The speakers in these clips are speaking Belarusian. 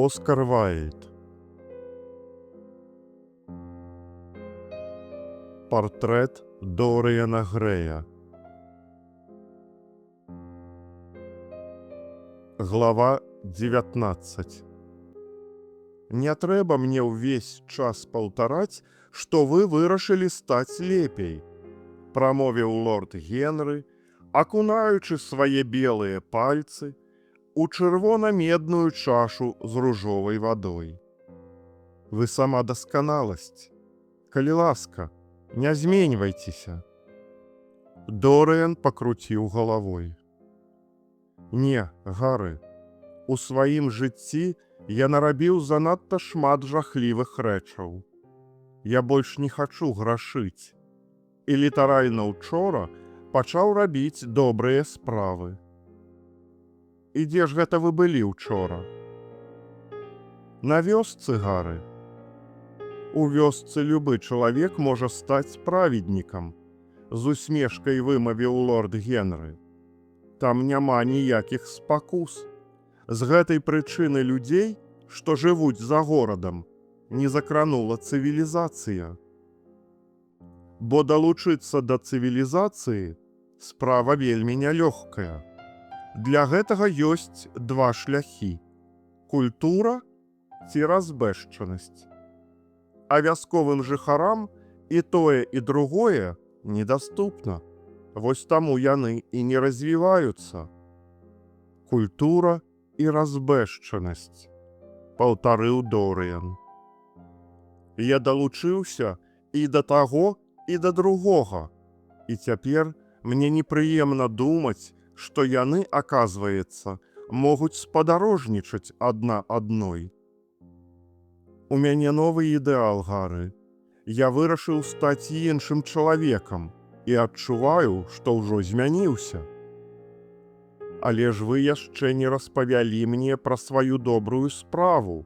Оскар Вайльд. Портрет Доріана Грея. Глава 19. Не трэба мне ўвесь час паўтараць, што вы вырашылі стаць лепей, прамовіў лорд Генры, акунаючы свае белыя пальцы у чырвона-медную чашу з ружовай вадой. Вы сама дасканаласць. Калі ласка, не зменьвайцеся. Доріан пакруціў галавой. Не, Гары, у сваім жыцці я нарабіў занадта шмат жахлівых рэчаў. Я больш не хачу грашыць. І літаральна учора пачаў рабіць добрыя справы. І дзе ж гэта вы былі ўчора? На вёсцы, Гары. У вёсцы любы чалавек можа стаць праведнікам, з усмешкай вымавіў лорд Генры. Там няма ніякіх спакус. З гэтай прычыны людзей, што жывуць за горадам, не закранула цывілізацыя. Бо далучыцца да цывілізацыі справа вельмі нялёгкая. Для гэтага ёсць два шляхі – культура ці разбэшчанасць. А вясковым жыхарам і тое, і другое недаступна. Вось таму яны і не развіваюцца. Культура і разбэшчанасць, паўтарыў Доріан. Я далучыўся і да таго, і да другога. І цяпер мне непрыемна думаць, што яны, аказваецца, могуць спадарожнічаць адна адной. У мяне новы ідэал, Гары. Я вырашыў стаць іншым чалавекам і адчуваю, што ўжо змяніўся. Але ж вы яшчэ не распавялі мне пра сваю добрую справу,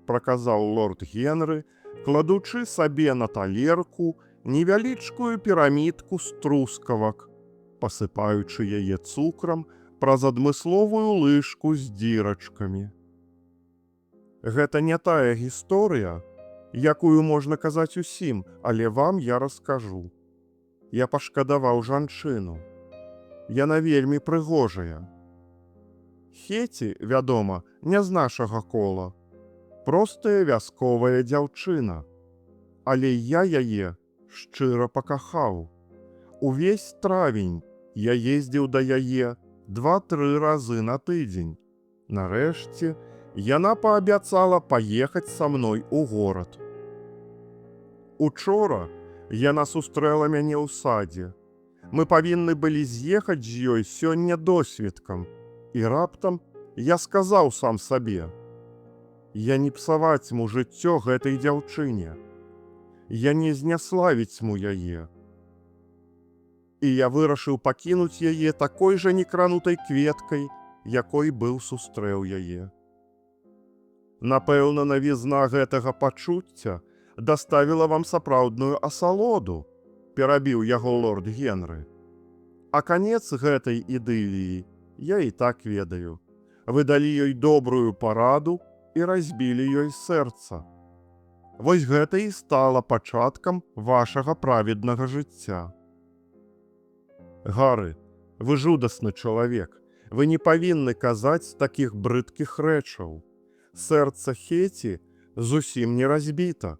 праказаў лорд Генры, кладучы сабе на талерку невялічкую пірамідку з трускавак, пасыпаючы яе цукрам праз адмысловую лыжку з дзірачкамі. Гэта не тая гісторыя, якую можна казаць усім, але вам я раскажу. Я пашкадаваў жанчыну. Яна вельмі прыгожая. Хеці, вядома, не з нашага кола. Простая вясковая дзяўчына. Але я яе шчыра пакахаў. Увесь травень я ездзіў да яе 2-3 разы на тыдзень. Нарэшце, яна паабяцала паехаць са мной у горад. Учора яна сустрэла мяне ў садзе. Мы павінны былі з'ехаць з ёй сёння досвіткам. І раптам я сказаў сам сабе: я не псавацьму жыццё гэтай дзяўчыне. Я не зняславіцьму яе. І я вырашыў пакінуць яе такой жа некранутай кветкай, якой быў сустрэў яе. Напэўна, навізна гэтага пачуцця даставіла вам сапраўдную асалоду, перабіў яго лорд Генры. А канец гэтай ідыліі я і так ведаю. Вы далі ёй добрую параду і разбілі ёй сэрца. Вось гэта і стала пачаткам вашага праведнага жыцця. Гары, вы жудасны чалавек. Вы не павінны казаць такіх брыдкіх рэчаў. Сэрца Хеці зусім не разбіта.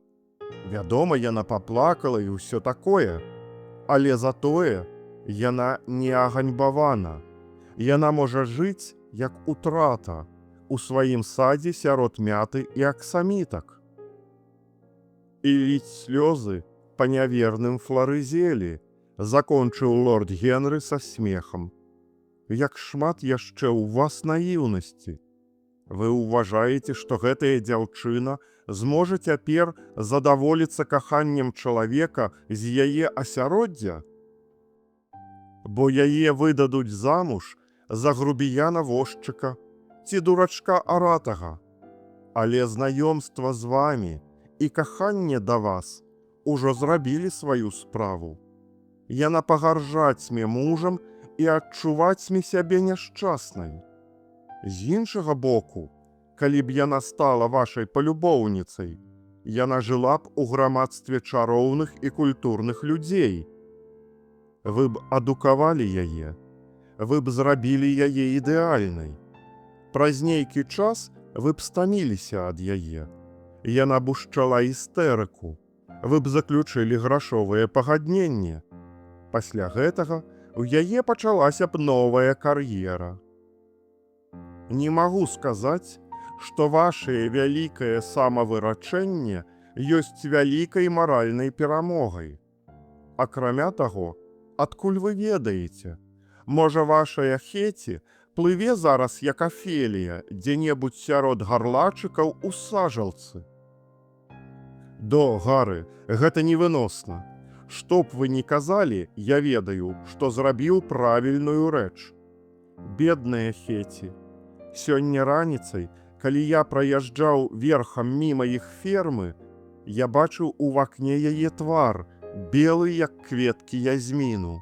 Вядома, яна паплакала і ўсё такое. Але затое яна не аганьбавана. Яна можа жыць, як утрата, у сваім садзе сярод мяты і аксамітак. І ліць слёзы па няверным фларызелі, закончыў лорд Генры са смехам. Як шмат яшчэ ў вас наіўнасці. Вы ўважаеце, што гэтая дзяўчына зможа цяпер задаволіцца каханнем чалавека з яе асяроддзя? Бо яе выдадуць замуж за грубіяна-возчыка ці дурачка аратага. Але знаёмства з вамі і каханне да вас ужо зрабілі сваю справу. Яна пагаржаць-ме мужам і адчуваць-ме сябе няшчаснай. З іншага боку, калі б яна стала вашай палюбоўніцай, яна жыла б у грамадстве чароўных і культурных людзей. Вы б адукавалі яе, вы б зрабілі яе ідэальнай. Праз нейкі час вы б стаміліся ад яе. Яна б ушчала істэрыку. Вы б заключылі грашовае пагадненне. Пасля гэтага у яе пачалася б новая кар'ера. Не магу сказаць, што вашае вялікае самавырачэнне ёсць вялікай маральнай перамогай. Акрамя таго, адкуль вы ведаеце? Можа, вашая Хеці плыве зараз як Афелія дзе-небудзь сярод гарлачыкаў у сажалцы? Гары, гэта невыносна. Што б вы ні казалі, я ведаю, што зрабіў правільную рэч. Бедная Хеці. Сёння раніцай, калі я праязджаў верхам міма іх фермы, я бачыў у вакне яе твар, белы, як кветкі язміну.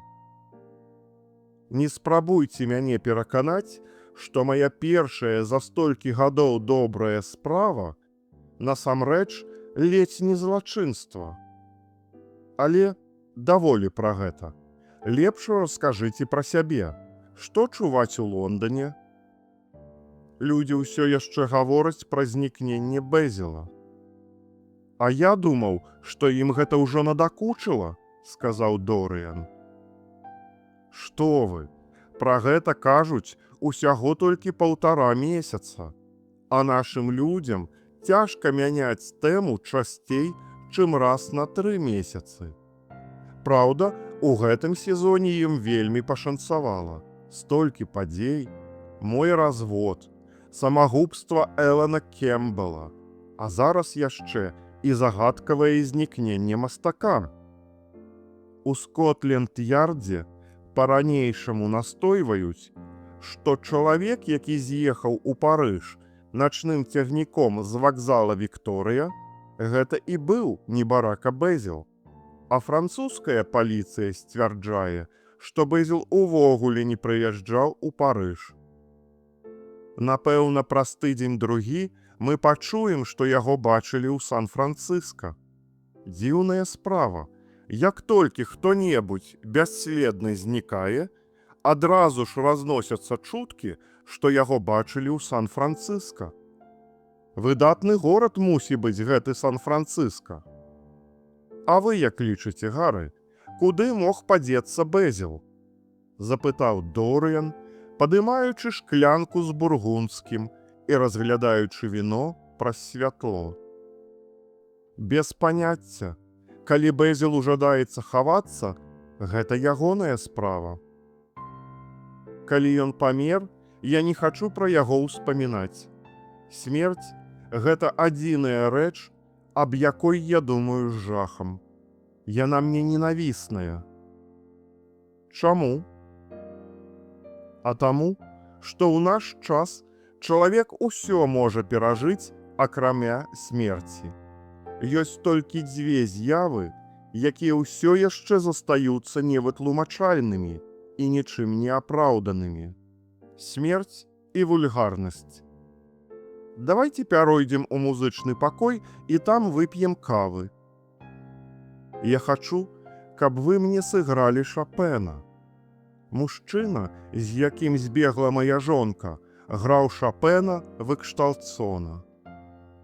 Не спрабуйце мяне пераканаць, што мая першая за столькі гадоў добрая справа насамрэч ледзь не злачынства. Але даволі пра гэта. Лепш раскажыце пра сябе. Што чуваць у Лондане? Людзі ўсё яшчэ гавораць пра знікненне Бэзіла. А я думаў, што ім гэта ўжо надакучыла, сказаў Дорыян. Што вы? Пра гэта кажуць усяго толькі 1,5 месяца. А нашым людзям цяжка мяняць тэму часцей, чым раз на 3 месяцы. Праўда, у гэтым сезоне ім вельмі пашанцавала. Столькі падзей, мой развод, самагубства Элана Кембела, а зараз яшчэ і загадкавае знікненне мастака. У Скотленд-Ярдзе па-ранейшаму настойваюць, што чалавек, які з'ехаў у Парыж начным цягніком з вакзала Вікторыя, гэта і быў небарака Бэзіл. А французская паліцыя сцвярджае, што Бэзіл увогуле не прыязджаў у Парыж. Напэўна, праз тыдзень-другі мы пачуем, што яго бачылі ў Сан-Францыска. Дзіўная справа. Як толькі хто-небудзь бясследны знікае, адразу ж разносяцца чуткі, што яго бачылі ў Сан-Францыска. Выдатны горад мусі быць гэты Сан-Францыска. А вы як лічыце, Гары, куды мог падзецца Бэзіл? Запытаў Дорыян, падымаючы шклянку з бургундскім і разглядаючы віно праз святло. Без паняцця. Калі Бэзілу жадаецца хавацца, гэта ягоная справа. Калі ён памер, я не хачу пра яго ўспамінаць. Смерць – гэта адзіная рэч, аб якой я думаю з жахам. Яна мне ненавісная. Чаму? А таму, што ў наш час чалавек усё можа перажыць, акрамя смерці. Ёсць толькі 2 з'явы, якія ўсё яшчэ застаюцца невытлумачальнымі і нічым не апраўданымі. Смерць і вульгарнасць. Давайце пяройдзем у музычны пакой і там вып'ем кавы. Я хачу, каб вы мне сыгралі Шапена. Мужчына, з якім збегла мая жонка, граў Шапена выкшталцона.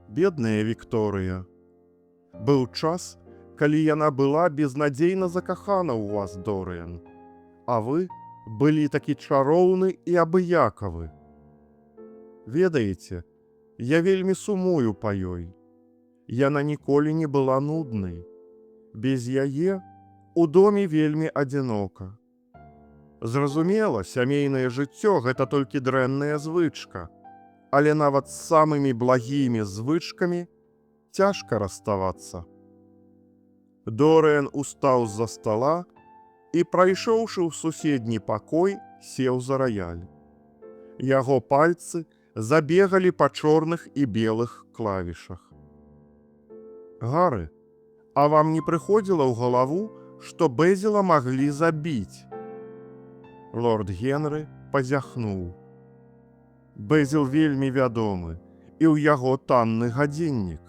Бедная Вікторыя. Быў час, калі яна была безнадзейна закахана ў вас, Дорыян. А вы былі такі чароўны і абыякавы. Ведаеце, я вельмі сумую па ёй. Яна ніколі не была нуднай. Без яе у доме вельмі адзінока. Зразумела, сямейнае жыццё – гэта толькі дрэнная звычка, але нават з самымі благімі звычкамі цяжка расставацца. Дорыян устаў з-за стала і, прайшоўшы ў суседні пакой, сеў за раяль. Яго пальцы забегалі па чорных і белых клавішах. Гары, а вам не прыходзіла ў галаву, што Бэзіла маглі забіць? Лорд Генры пазяхнуў. Бэзіл вельмі вядомы, і ў яго танны гадзіннік.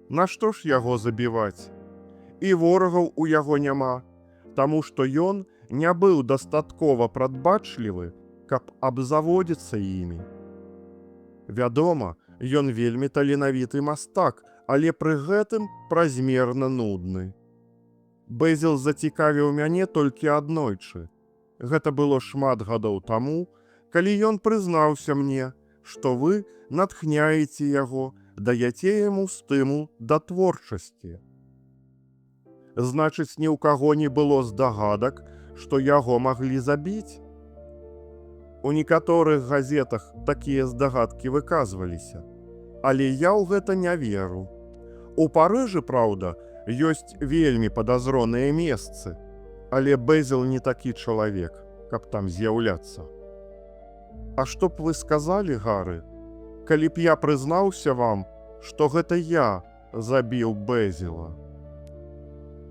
Нашто ж яго забіваць? І ворагаў у яго няма, таму што ён не быў дастаткова прадбачлівы, каб абзаводзіцца імі. Вядома, ён вельмі таленавіты мастак, але пры гэтым празмерна нудны. Бэзіл зацікавіў мяне толькі аднойчы. Гэта было шмат гадоў таму, калі ён прызнаўся мне, што вы натхняеце яго, даяце яму стымул да творчасці. Значыць, ні ў каго не было здагадак, што яго маглі забіць? У некаторых газетах такія здагадкі выказваліся, але я ў гэта не веру. У Парыжы, праўда, ёсць вельмі падазроныя месцы, але Бэзіл не такі чалавек, каб там з'яўляцца. А што б вы сказалі, Гары, калі б я прызнаўся вам, што гэта я забіў Бэзіла?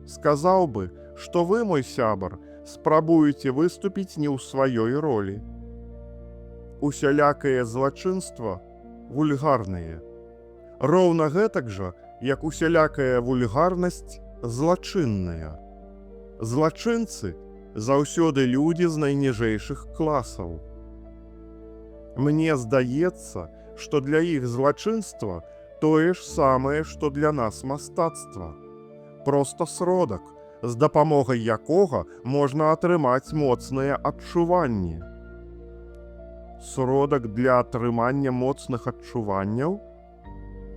Сказаў бы, што вы, мой сябар, спрабуеце выступіць не ў сваёй ролі. Усялякае злачынства вульгарнае. Роўна гэтак жа, як усялякая вульгарнасць злачынная. Злачынцы заўсёды людзі з найніжэйшых класаў. Мне здаецца, што для іх злачынства тое ж самае, што для нас мастацтва. Проста сродак, з дапамогай якога можна атрымаць моцныя адчуванні. Сродак для атрымання моцных адчуванняў?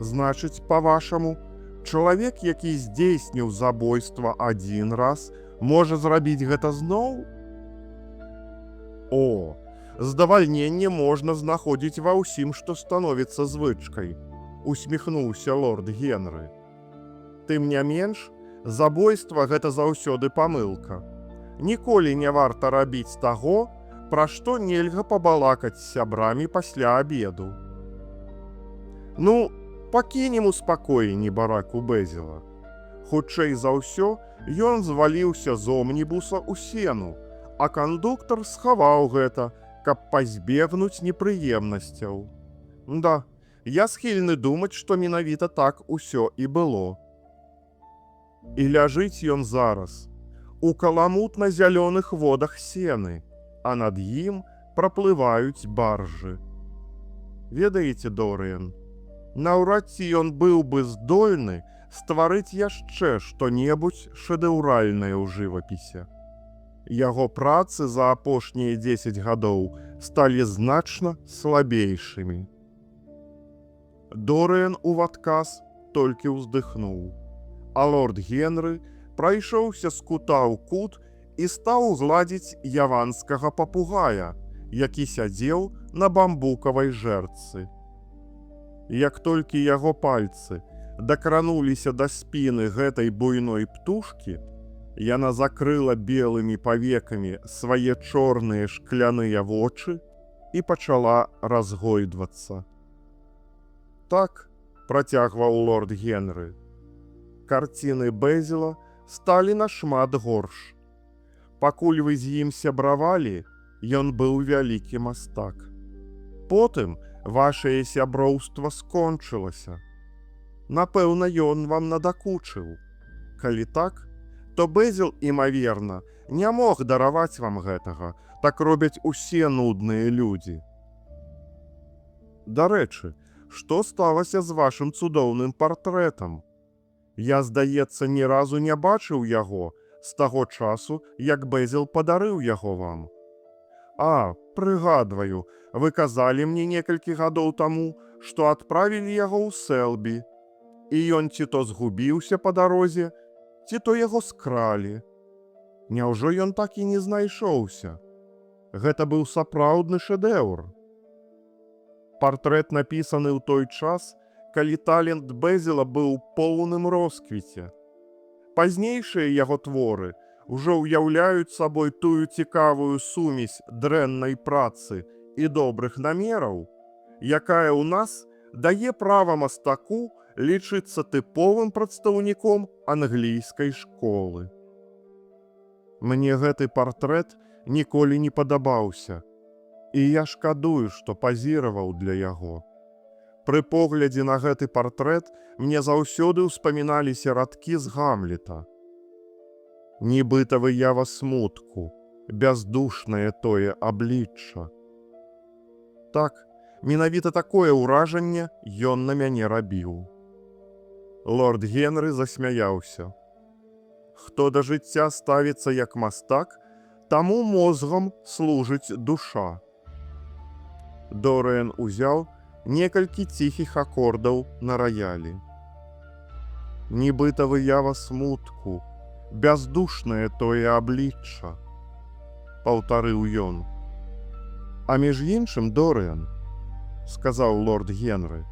Значыць, па-вашаму, чалавек, які здзейсніў забойства адзін раз, можа зрабіць гэта зноў? О, здавальненне можна знаходзіць ва ўсім, што становіцца звычкай, усміхнуўся лорд Генры. Тым не менш, забойства гэта заўсёды памылка. Ніколі не варта рабіць таго, пра што нельга пабалакаць з сябрамі пасля абеду. Ну, пакінем у спакоі небараку Бэзіла. Хутчэй за ўсё, ён зваліўся з омнібуса ў сену, а кандуктар схаваў гэта, каб пазбегнуць непрыемнасцяў. Да, я схільны думаць, што менавіта так усё і было. І ляжыць ён зараз у каламутна-зялёных водах сены, а над ім праплываюць баржы. Ведаеце, Дорыен, наўрад ці ён быў бы здольны стварыць яшчэ што-небудзь шэдэўральнае ў жывапісе. Яго працы за апошнія 10 гадоў сталі значна слабейшымі. Дорыен у адказ толькі ўздыхнуў, а лорд Генры прайшоўся з кута ў кут і стаў гладзіць яванскага папугая, які сядзеў на бамбукавай жэрдцы. Як толькі яго пальцы дакрануліся да спіны гэтай буйной птушкі, яна закрыла белымі павекамі свае чорныя шкляныя вочы і пачала разгойдвацца. Так, працягваў лорд Генры, карціны Бэзіла сталі нашмат горш. Пакуль вы з ім сябравалі, ён быў вялікі мастак. Потым вашае сяброўства скончылася. Напэўна, ён вам надакучыў. Калі так, то Бэзіл, імаверна, не мог дараваць вам гэтага, так робяць усе нудныя людзі. Дарэчы, што сталася з вашым цудоўным партрэтам? Я, здаецца, ні разу не бачыў яго з таго часу, як Бэзіл падарыў яго вам. А, прыгадваю, вы казалі мне некалькі гадоў таму, што адправілі яго ў Сэлбі, і ён ці то згубіўся па дарозе, ці то яго скралі. Няўжо ён так і не знайшоўся? Гэта быў сапраўдны шэдэўр. Партрэт напісаны ў той час, калі талент Бэзіла быў у поўным росквіце. Пазнейшыя яго творы ўжо ўяўляюць сабой тую цікавую сумесь дрэннай працы і добрых намераў, якая ў нас дае права мастаку лічыцца тыповым прадстаўніком англійскай школы. Мне гэты партрэт ніколі не падабаўся, і я шкадую, што пазіраваў для яго. Пры поглядзе на гэты партрэт мне заўсёды ўспаміналіся радкі з Гамлета. Нібыта выява смутку, бяздушнае тое аблічча. Так, менавіта такое ўражанне ён на мяне рабіў. Лорд Генры засмяяўся. Хто да жыцця ставіцца як мастак, таму мозгам служыць душа. Дорыан узяў некалькі ціхіх акордаў на раялі. Нібыта выява смутку, бяздушнае тое аблічча, паўтарыў ён. А між іншым, Дорыан, сказаў лорд Генры,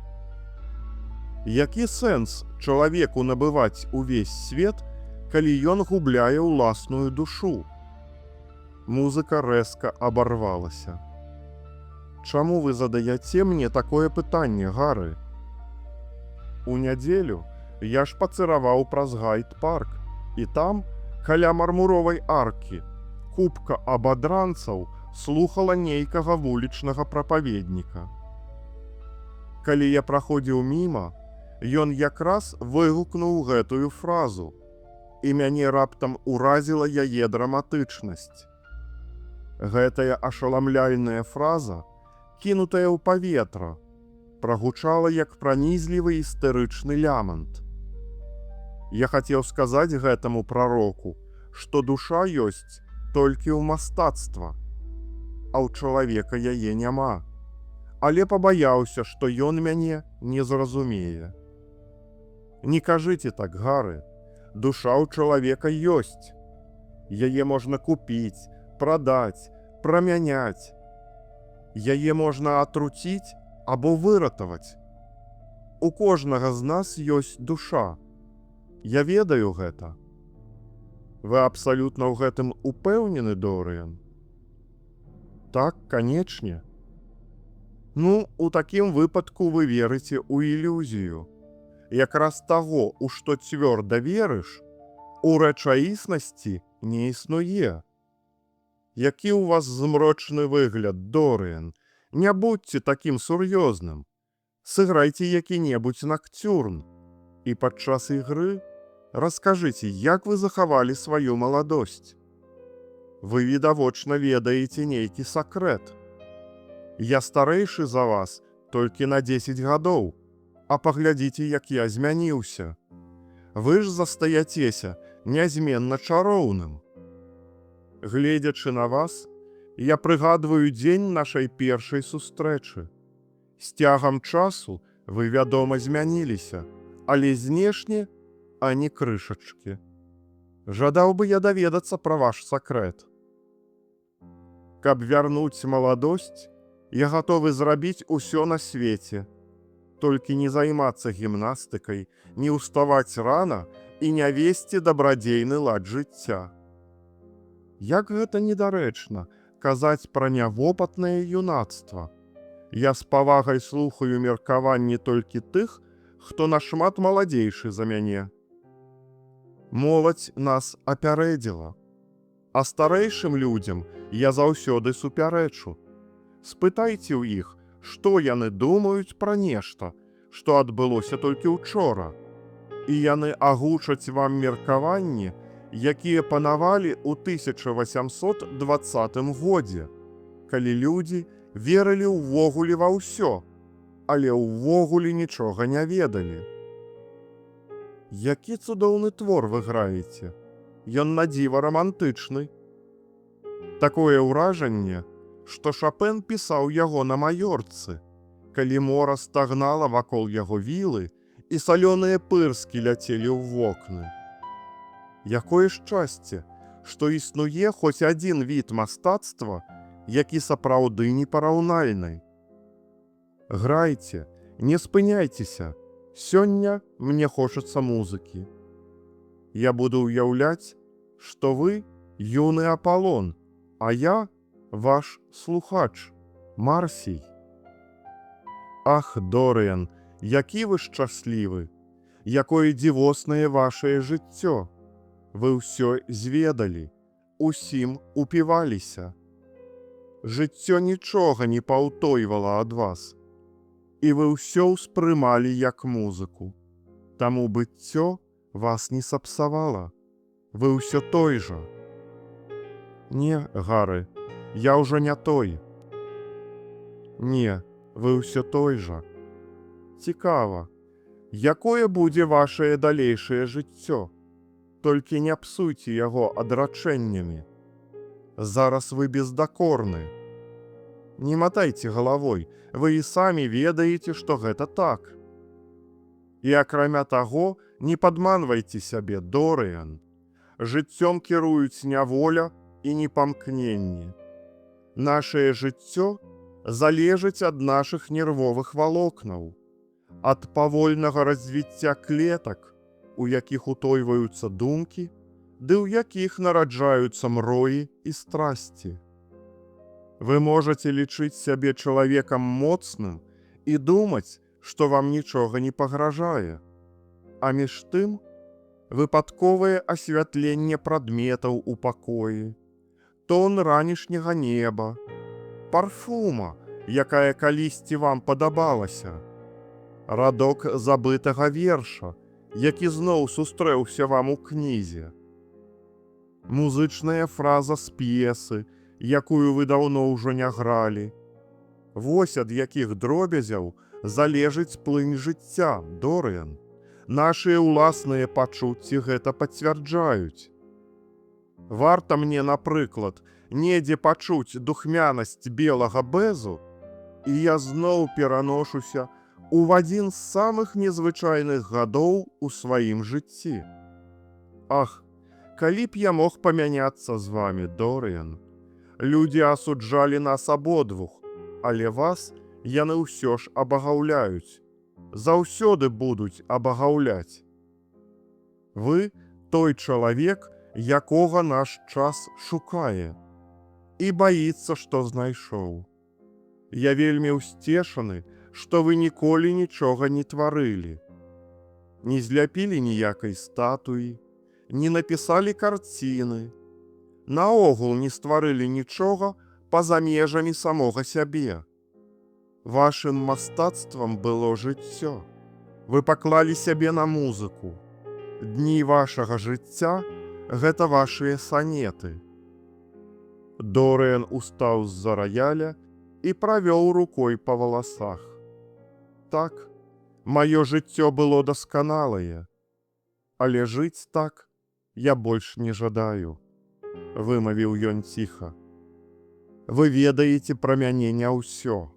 які сэнс чалавеку набываць увесь свет, калі ён губляе ўласную душу? Музыка рэзка абарвалася. Чаму вы задаяце мне такое пытанне, Гары? У нядзелю я ж пацыраваў праз Гайд-парк, і там, каля мармуровай аркі, купка абадранцаў слухала нейкага вулічнага прапаведніка. Калі я праходзіў міма, ён якраз выгукнуў гэтую фразу, і мяне раптам уразіла яе драматычнасць. Гэтая ашаламляльная фраза, кінутая ў паветра, прагучала як пранізлівы істэрычны лямант. Я хацеў сказаць гэтаму прароку, што душа ёсць толькі ў мастацтва, а ў чалавека яе няма, але пабаяўся, што ён мяне не зразумее. Не кажыце так, Гары, душа ў чалавека ёсць. Яе можна купіць, прадаць, прамяняць. Яе можна атруціць або выратаваць. У кожнага з нас ёсць душа. Я ведаю гэта. Вы абсалютна ў гэтым упэўнены, Дорыан? Так, канечне. Ну, у такім выпадку вы верыце ў ілюзію. Якраз таго, у што цвёрда верыш, у рэчаіснасці не існуе. Які ў вас змрочны выгляд, Дорыан? Не будьце такім сур'ёзным. Сыграйце які-небудзь накцюрн. І падчас ігры раскажыце, як вы захавалі сваю маладосць. Вы, відавочна, ведаеце нейкі сакрэт. Я старэйшы за вас толькі на 10 гадоў, а паглядзіце, як я змяніўся. Вы ж застаяцеся нязменна чароўным. Гледзячы на вас, я прыгадваю дзень нашай першай сустрэчы. З цягам часу вы, вядома, змяніліся, але знешне ані крышачкі. Жадаў бы я даведацца пра ваш сакрэт. Каб вярнуць маладосць, я гатовы зрабіць усё на свеце. Толькі не займацца гімнастыкай, не ўставаць рана і не весці дабрадзейны лад жыцця. Як гэта недарэчна казаць пра нявопатнае юнацтва. Я з павагай слухаю меркаванні толькі тых, хто нашмат маладзейшы за мяне. Моладзь нас апярэдзіла. А старэйшым людзям я заўсёды супярэчу. Спытайце ў іх, што яны думаюць пра нешта, што адбылося толькі учора. І яны агучаць вам меркаванні, якія панавалі ў 1820 годзе, калі людзі верылі ўвогуле ва ўсё, але ўвогуле нічога не ведалі. Які цудоўны твор вы граеце? Ён надзіва рамантычны. Такое ўражанне, што Шапен пісаў яго на маёрцы, калі мора стагнала вакол яго вілы і салёныя пырскі ляцелі ў вокны. Якое шчасце, што існуе хоць адзін від мастацтва, які сапраўды непараўнальны. Грайце, не спыняйцеся, сёння мне хочацца музыкі. Я буду ўяўляць, што вы юны Апалон, а я ваш слухач, Марсій. Ах, Дорыан, які вы шчаслівы, якое дзівоснае вашае жыццё. Вы ўсё зведалі, усім упіваліся. Жыццё нічога не паўтойвала ад вас. і вы ўсё ўспрымалі як музыку. Таму быццё вас не сапсавала. Вы ўсё той жа. Не, Гары, я ўжо не той. Не, вы ўсё той жа. Цікава, якое будзе вашае далейшае жыццё? Толькі не псуйце яго адрачэннямі. Зараз вы бездакорны. Не матайце галавой, вы і самі ведаеце, што гэта так. І акрамя таго, не падманвайце сябе, Дорыян. Жыццём кіруюць не воля і не памкненні. Нашае жыццё залежыць ад нашых нервовых валокнаў, ад павольнага развіцця клетак, у якіх утойваюцца думкі, ды ў якіх нараджаюцца мроі і страсці. Вы можаце лічыць сябе чалавекам моцным і думаць, што вам нічога не пагражае. А між тым, выпадковае асвятленне прадметаў у пакоі, тон ранішняга неба, парфума, якая калісьці вам падабалася, радок забытага верша, які зноў сустрэўся вам у кнізе, музычная фраза з п'есы, якую вы даўно ўжо не гралі. Вось ад якіх дробязяў залежыць плынь жыцця, Дорыян. Нашыя ўласныя пачуцці гэта пацвярджаюць. Варта мне, напрыклад, недзе пачуць духмянасць белага бэзу, і я зноў пераношуся ў адзін з самых незвычайных гадоў у сваім жыцці. Ах, калі б я мог памяняцца з вамі, Дорыян. Людзі асуджалі нас абодвух, але вас яны ўсё ж абагаўляюць. Заўсёды будуць абагаўляць. Вы той чалавек, якога наш час шукае і баіцца, што знайшоў. Я вельмі ўсцешаны, што вы ніколі нічога не тварылі. Не зляпілі ніякай статуі, не напісалі карціны, наогул не стварылі нічога па-за межамі самога сябе. Вашым мастацтвам было жыццё. Вы паклалі сябе на музыку. Дні вашага жыцця – гэта вашыя санеты. Дорыян устаў з-за раяля і правёў рукой па валасах. Так, маё жыццё было дасканалае, але жыць так я больш не жадаю. Вымавіў ён ціха. Вы ведаеце пра мяне не ўсё.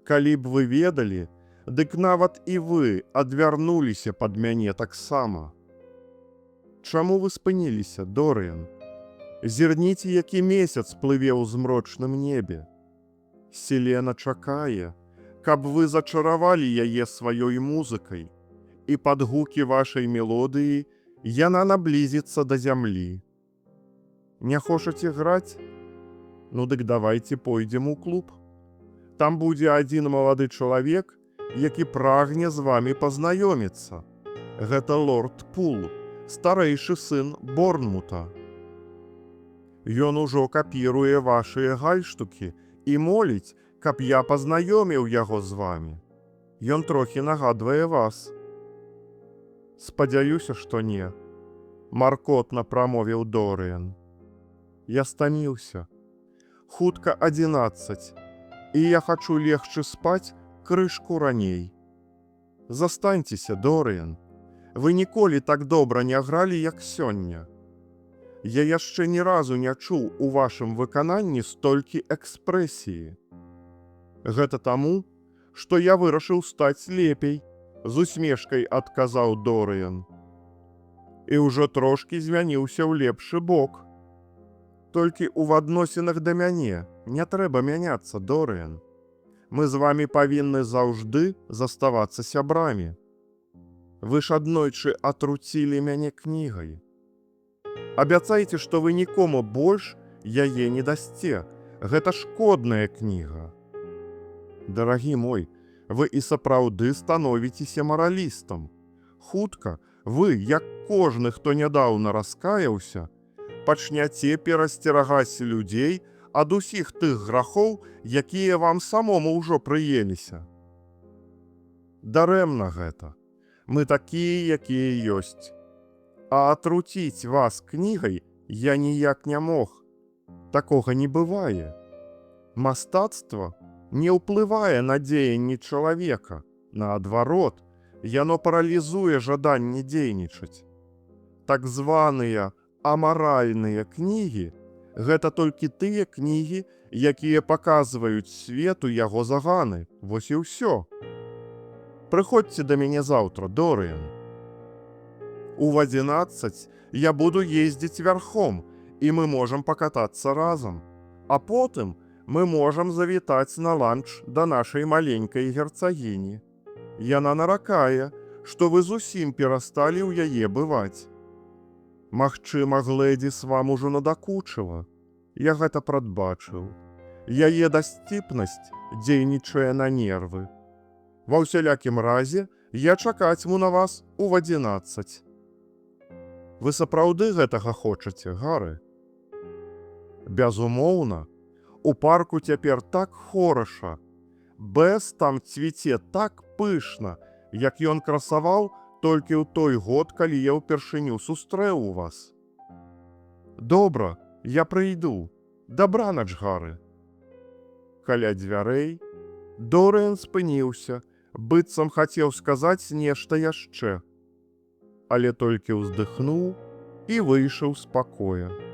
Калі б вы ведалі, дык нават і вы адвярнуліся пад мяне таксама. Чаму вы спыніліся, Дорыян? Зірніце, які месяц плыве ў змрочным небе. Селена чакае, каб вы зачаравалі яе сваёй музыкай, і пад гукі вашай мелодыі яна наблізіцца да зямлі. Не хочаце граць? Ну дык давайце пойдзем у клуб. Там будзе адзін малады чалавек, які прагне з вамі пазнаёміцца. Гэта лорд Пул, старэйшы сын Борнмута. Ён ужо капіруе вашыя гальштукі і моліць, каб я пазнаёміў яго з вамі. Ён трохі нагадвае вас. Спадзяюся, што не. Маркотна прамовіў Дорыян. Я стаміўся. Хутка 11, і я хачу легчы спаць крышку раней. Застаньцеся, Дорыян. Вы ніколі так добра не гралі, як сёння. Я яшчэ ні разу не чуў у вашым выкананні столькі экспрэсіі. Гэта таму, што я вырашыў стаць лепей, з усмешкай адказаў Дорыян. І ўжо трошкі змяніўся ў лепшы бок. Толькі ў адносінах да мяне не трэба мяняцца, Дорыян. Мы з вамі павінны заўжды заставацца сябрамі. Вы ж аднойчы атруцілі мяне кнігай. Абяцайце, што вы нікому больш яе не дасце. Гэта шкодная кніга. Дарагі мой, вы і сапраўды становіцеся маралістам. Хутка вы, як кожны, хто нядаўна раскаяўся, пачняце перасцерагаць людзей ад усіх тых грахоў, якія вам самому ўжо прыеліся. Дарэмна гэта. Мы такія, якія ёсць. А атруціць вас кнігай я ніяк не мог. Такога не бывае. Мастацтва не ўплывае на дзеянні чалавека. Наадварот, яно паралізуе жаданне дзейнічаць. Так званыя амаральныя кнігі – гэта толькі тыя кнігі, якія паказваюць свету яго заганы. Вось і ўсё. Прыходзьце да мяне заўтра, Дорыен. У 11 я буду ездзіць вярхом, і мы можам пакатацца разам. А потым мы можам завітаць на ланч да нашай маленькай герцагіні. Яна наракае, што вы зусім перасталі ў яе бываць. Магчыма, Глэдзіс вам ужо надакучыла. Я гэта прадбачыў. Яе дасціпнасць дзейнічае на нервы. Ва ўсялякім разе, я чакацьму на вас у 11. Вы сапраўды гэтага хочаце, Гары? Безумоўна, у парку цяпер так хораша. Бэс там цвіце так пышна, як ён красаваў толькі ў той год, калі я ўпершыню сустрэў вас. Добра, я прыйду. Дабранач, Гары. Каля дзвярэй Дорыен спыніўся, быццам хацеў сказаць нешта яшчэ, але толькі ўздыхнуў і выйшаў з пакоя.